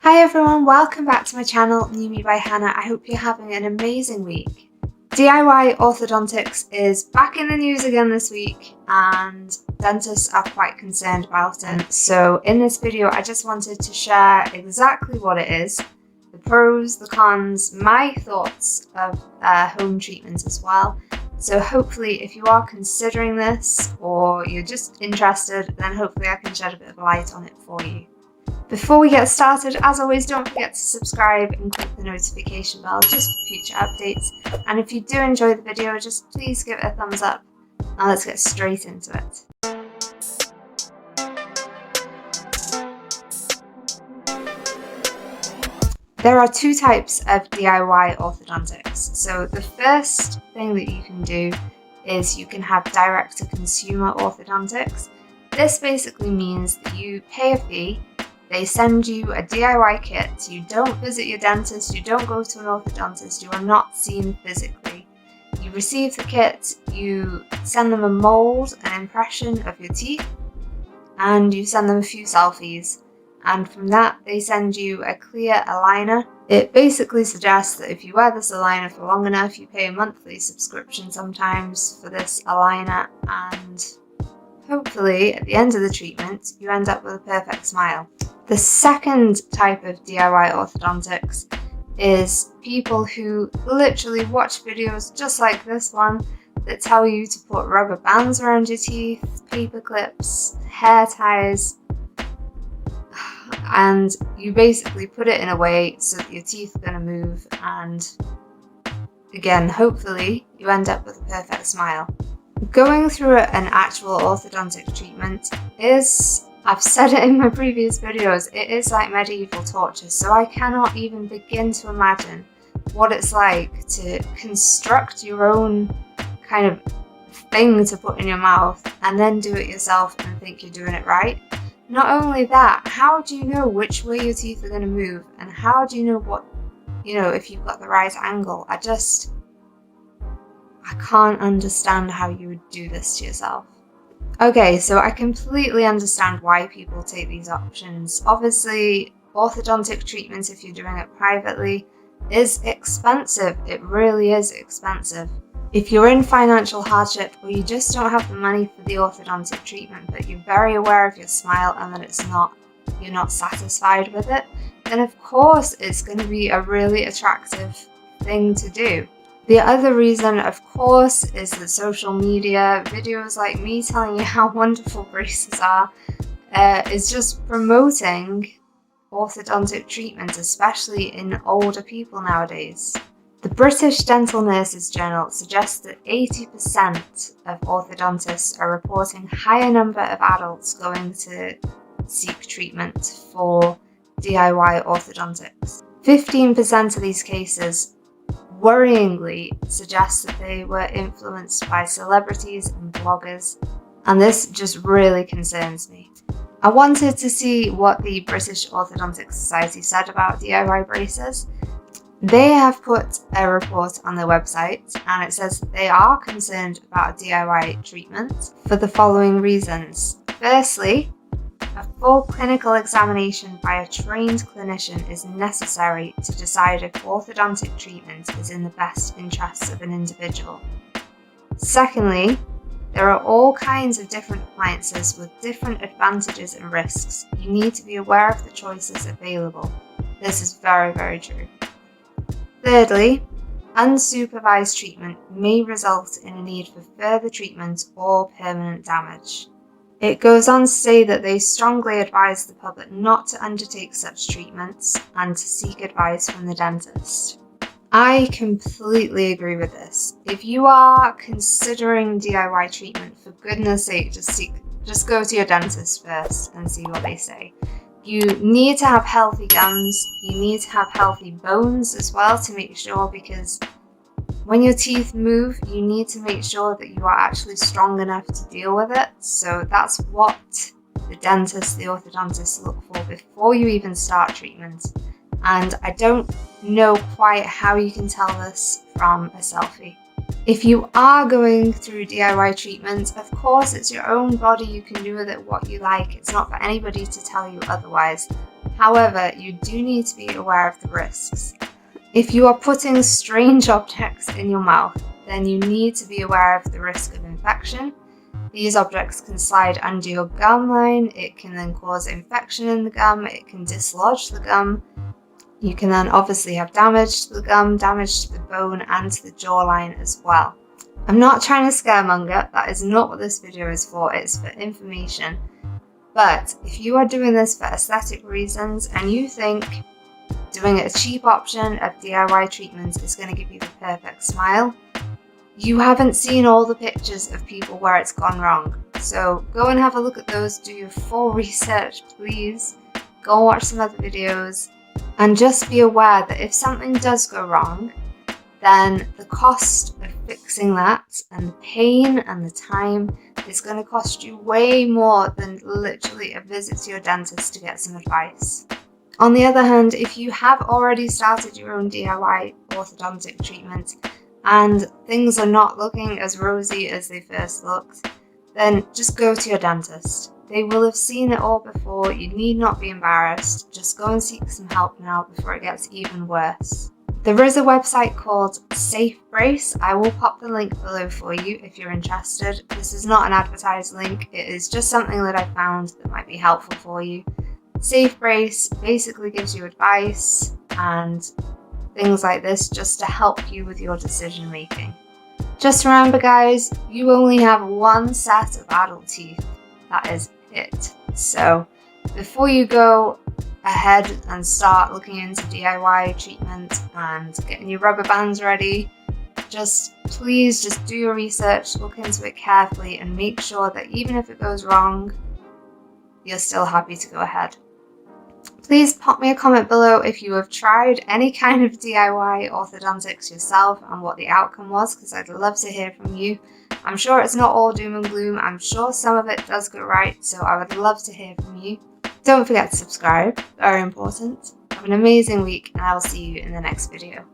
Hi everyone, welcome back to my channel, New Me by Hannah. I hope you're having an amazing week. DIY orthodontics is back in the news again this week and dentists are quite concerned about it. So in this video, I just wanted to share exactly what it is, the pros, the cons, my thoughts of home treatment as well. So hopefully if you are considering this or you're just interested, then hopefully I can shed a bit of light on it for you. Before we get started, as always, don't forget to subscribe and click the notification bell just for future updates. And if you do enjoy the video, just please give it a thumbs up. Now let's get straight into it. There are two types of DIY orthodontics. So the first thing that you can do is you can have direct-to-consumer orthodontics. This basically means that you pay a fee. They send you a DIY kit, you don't visit your dentist, you don't go to an orthodontist, you are not seen physically. You receive the kit, you send them a mould, an impression of your teeth, and you send them a few selfies. And from that, they send you a clear aligner. It basically suggests that if you wear this aligner for long enough, you pay a monthly subscription sometimes for this aligner, and hopefully at the end of the treatment, you end up with a perfect smile. The second type of DIY orthodontics is people who literally watch videos just like this one that tell you to put rubber bands around your teeth, paper clips, hair ties, and you basically put it in a way so that your teeth are going to move, and again, hopefully you end up with a perfect smile. Going through an actual orthodontic treatment is, I've said it in my previous videos, it is like medieval torture, so I cannot even begin to imagine what it's like to construct your own kind of thing to put in your mouth and then do it yourself and think you're doing it right. Not only that, how do you know which way your teeth are going to move, and how do you know what, if you've got the right angle? I can't understand how you would do this to yourself. Okay, so I completely understand why people take these options. Obviously, orthodontic treatment, if you're doing it privately, is expensive. It really is expensive. If you're in financial hardship or you just don't have the money for the orthodontic treatment, but you're very aware of your smile and that you're not satisfied with it, then of course it's going to be a really attractive thing to do. The other reason, of course, is that social media, videos like me telling you how wonderful braces are, is just promoting orthodontic treatment, especially in older people nowadays. The British Dental Nurses Journal suggests that 80% of orthodontists are reporting higher number of adults going to seek treatment for DIY orthodontics. 15% of these cases worryingly suggests that they were influenced by celebrities and bloggers, and this just really concerns me. I wanted to see what the British Orthodontic Society said about DIY braces. They have put a report on their website, and it says that they are concerned about DIY treatment for the following reasons. Firstly, a full clinical examination by a trained clinician is necessary to decide if orthodontic treatment is in the best interests of an individual. Secondly, there are all kinds of different appliances with different advantages and risks. You need to be aware of the choices available. This is very, very true. Thirdly, unsupervised treatment may result in a need for further treatment or permanent damage. It goes on to say that they strongly advise the public not to undertake such treatments and to seek advice from the dentist. I completely agree with this. If you are considering DIY treatment, for goodness sake, just go to your dentist first and see what they say. You need to have healthy gums, you need to have healthy bones as well to make sure, because when your teeth move, you need to make sure that you are actually strong enough to deal with it. So that's what the dentist, the orthodontist look for before you even start treatment. And I don't know quite how you can tell this from a selfie. If you are going through DIY treatment, of course it's your own body, you can do with it what you like. It's not for anybody to tell you otherwise. However, you do need to be aware of the risks. If you are putting strange objects in your mouth, then you need to be aware of the risk of infection. These objects can slide under your gum line, it can then cause infection in the gum, it can dislodge the gum. You can then obviously have damage to the gum, damage to the bone and to the jawline as well. I'm not trying to scaremonger, that is not what this video is for, it's for information. But if you are doing this for aesthetic reasons and you think doing a cheap option of DIY treatment is going to give you the perfect smile, you haven't seen all the pictures of people where it's gone wrong. So go and have a look at those, do your full research please, go and watch some other videos, and just be aware that if something does go wrong, then the cost of fixing that and the pain and the time is going to cost you way more than literally a visit to your dentist to get some advice. On the other hand, if you have already started your own DIY orthodontic treatment and things are not looking as rosy as they first looked, then just go to your dentist. They will have seen it all before, you need not be embarrassed, just go and seek some help now before it gets even worse. There is a website called Safe Brace. I will pop the link below for you if you're interested. This is not an advertised link, it is just something that I found that might be helpful for you. Safe Brace basically gives you advice and things like this just to help you with your decision making. Just remember guys, you only have one set of adult teeth, that is it. So before you go ahead and start looking into DIY treatment and getting your rubber bands ready, please just do your research, look into it carefully and make sure that even if it goes wrong, you're still happy to go ahead. Please pop me a comment below if you have tried any kind of DIY orthodontics yourself and what the outcome was, because I'd love to hear from you. I'm sure it's not all doom and gloom, I'm sure some of it does go right, so I would love to hear from you. Don't forget to subscribe, very important. Have an amazing week and I will see you in the next video.